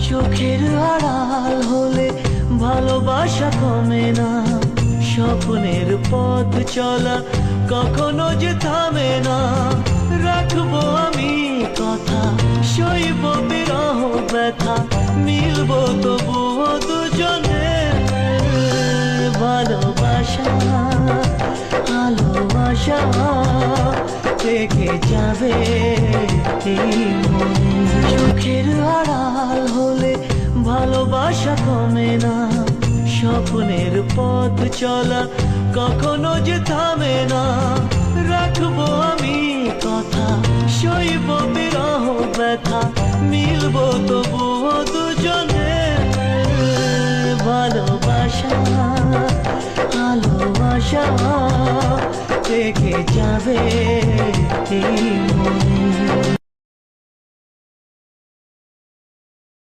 চোখের আড়াল হলে ভালোবাসা কমে না, স্বপ্নের পথ চলা কখনো যে থামে না। রাখবো আমি কথা, সইব বিরহ ব্যথা, মিলবো তবুও দুজনে। ভালোবাসা ভালোবাসা থেকে যাবে এই মনে। চোখের আড়াল হলে ভালোবাসা কমে না, স্বপ্নের পথ চলা কখনো যে থামে না। রাখবো আমি কথা, সইব বিরহ ব্যথা, মিলবো তবুও দুজনে। ভালোবাসা ভালোবাসা থেকে যাবে এই মনে।